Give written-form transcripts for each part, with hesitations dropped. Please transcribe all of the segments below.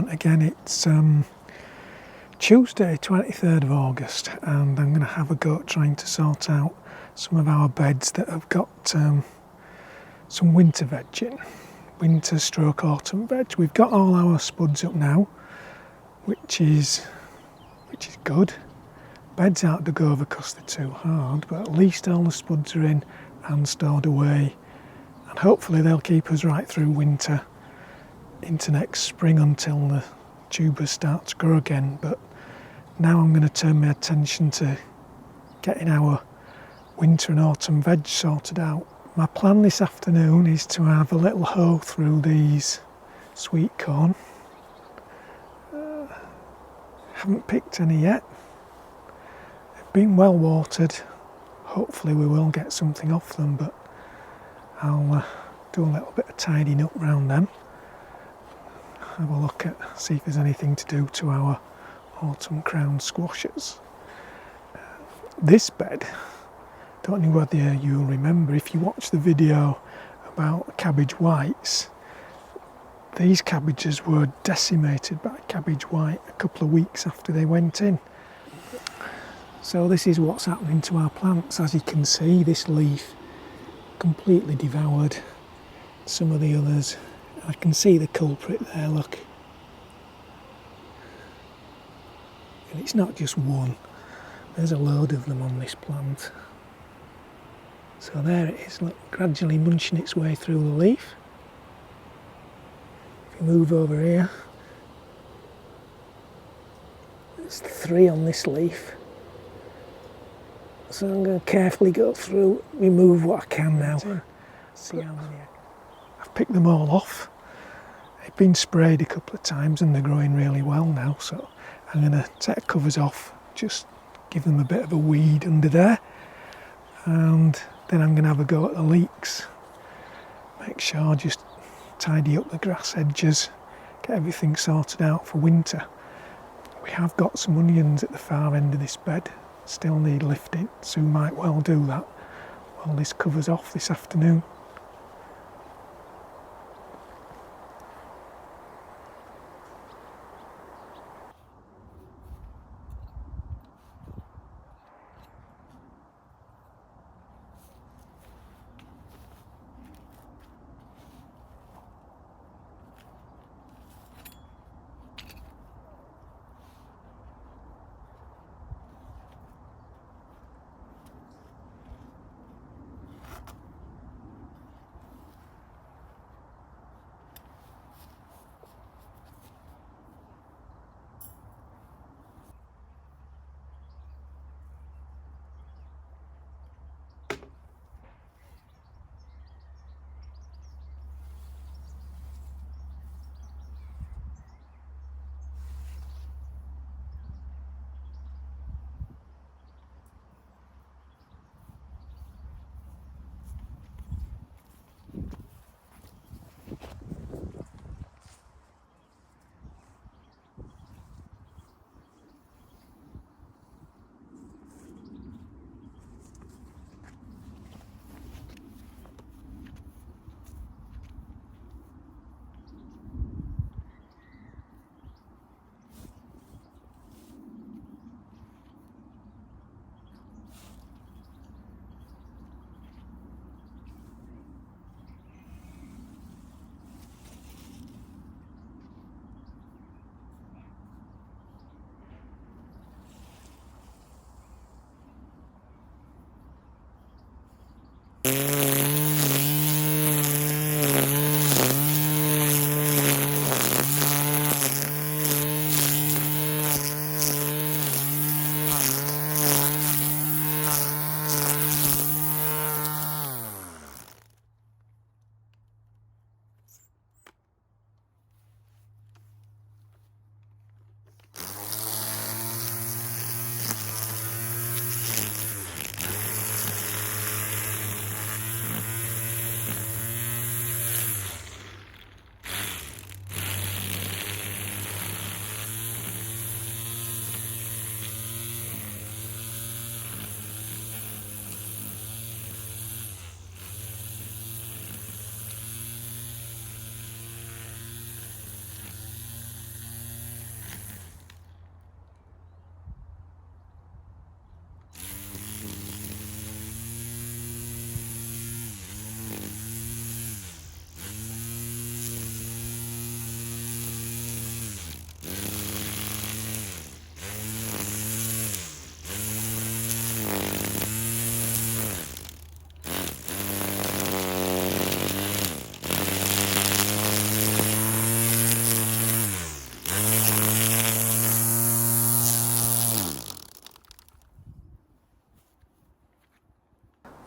plant again. It's Tuesday 23rd of August, and I'm going to have a go at trying to sort out some of our beds that have got some winter veg in, winter stroke autumn veg. We've got all our spuds up now, which is good. Beds aren't to go over because they're too hard, but at least all the spuds are in and stored away, and hopefully they'll keep us right through winter into next spring until the tubers start to grow again. But now I'm going to turn my attention to getting our winter and autumn veg sorted out. My plan this afternoon is to have a little hoe through these sweet corn. Haven't picked any yet. They've been well watered. Hopefully we will get something off them, but I'll do a little bit of tidying up around them. Have a look at, see if there's anything to do to our autumn crown squashes. This bed, don't know whether you'll remember, if you watch the video about cabbage whites, these cabbages were decimated by cabbage white a couple of weeks after they went in. So this is what's happening to our plants. As you can see, this leaf completely devoured some of the others. I can see the culprit there, look. And it's not just one, there's a load of them on this plant. So there it is, look, gradually munching its way through the leaf. If you move over here, there's 3 on this leaf. So I'm going to carefully go through, remove what I can now. See how many. I've picked them all off. They've been sprayed a couple of times and they're growing really well now, so I'm going to take the covers off, just give them a bit of a weed under there, and then I'm going to have a go at the leeks. Make sure, just tidy up the grass edges, get everything sorted out for winter. We have got some onions at the far end of this bed, still need lifting, so we might well do that while this covers off this afternoon.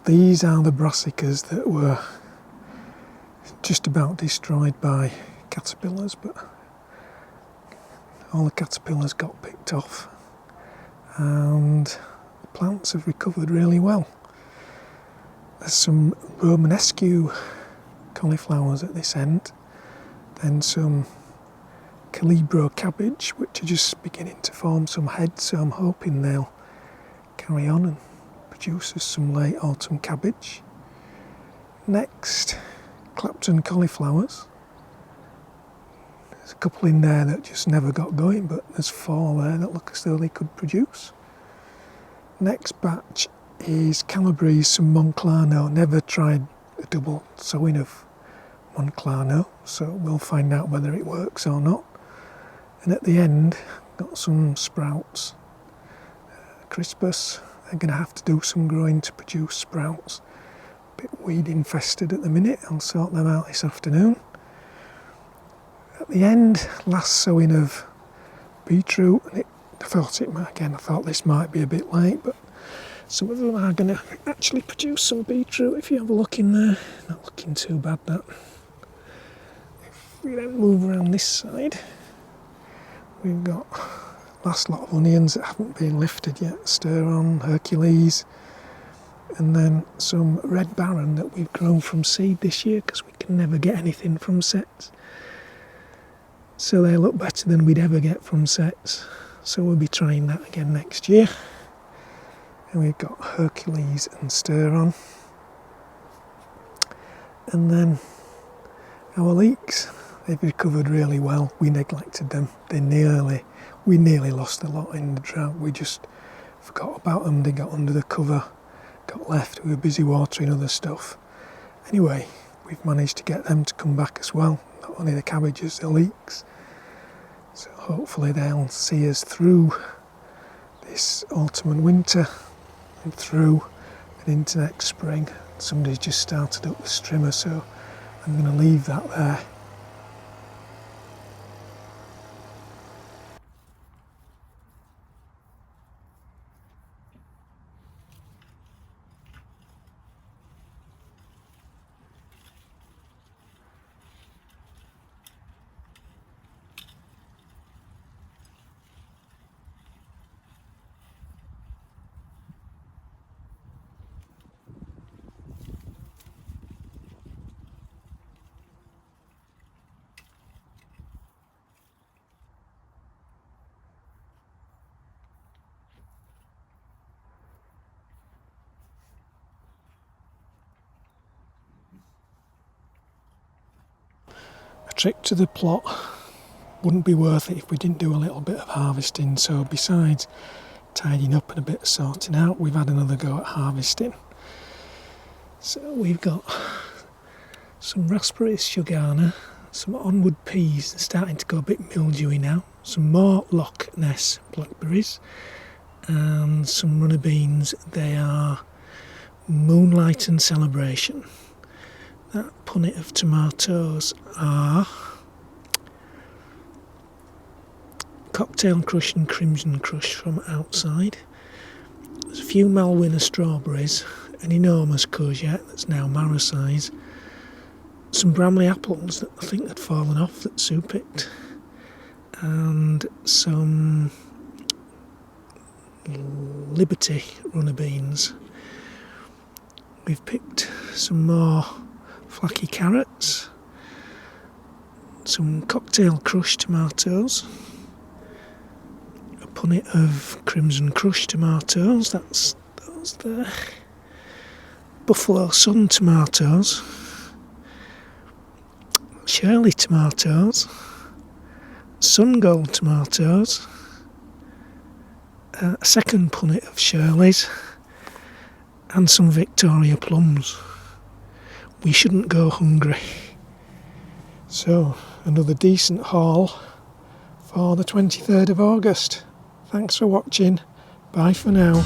These are the brassicas that were just about destroyed by caterpillars, but all the caterpillars got picked off and the plants have recovered really well. There's some Romanesque cauliflowers at this end, then some Calibro cabbage, which are just beginning to form some heads, so I'm hoping they'll carry on and produce us some late autumn cabbage. Next, Clapton cauliflowers. There's a couple in there that just never got going, but there's 4 there that look as though they could produce. Next batch is Calabrese, some Monclano. Never tried a double sowing of Monclano, so we'll find out whether it works or not. And at the end, got some sprouts. Crispus, they're going to have to do some growing to produce sprouts. A bit weed infested at the minute, I'll sort them out this afternoon. At the end, last sowing of beetroot, and I thought this might be a bit late, but some of them are going to actually produce some beetroot. If you have a look in there, not looking too bad that. If we then move around this side, we've got last lot of onions that haven't been lifted yet, stir on, Hercules, and then some red baron that we've grown from seed this year because we can never get anything from sets. So they look better than we'd ever get from sets. So we'll be trying that again next year. And we've got Hercules and stir on. And then our leeks, they've recovered really well. We neglected them. We nearly lost a lot in the drought. We just forgot about them. They got under the cover, got left. We were busy watering other stuff. Anyway, we've managed to get them to come back as well. Not only the cabbages, the leeks. So hopefully they'll see us through this autumn and winter and through and into next spring. Somebody's just started up the strimmer, so I'm going to leave that there. A trip to the plot wouldn't be worth it if we didn't do a little bit of harvesting, so besides tidying up and a bit of sorting out, we've had another go at harvesting. So we've got some raspberries Shogana, some onwood peas, they're starting to go a bit mildewy now, some more Loch Ness blackberries, and some runner beans. They are Moonlight and Celebration. That punnet of tomatoes are Cocktail Crush and Crimson Crush from outside. There's a few Malwinner strawberries, an enormous courgette that's now marrow size, some Bramley apples that I think had fallen off that Sue picked, and some Liberty runner beans. We've picked some more flaky carrots, some Cocktail Crush tomatoes, a punnet of Crimson Crush tomatoes, that's the Buffalo Sun tomatoes, Shirley tomatoes, Sun Gold tomatoes, a second punnet of Shirley's, and some Victoria plums. We shouldn't go hungry. So, another decent haul for the 23rd of August. Thanks for watching. Bye for now.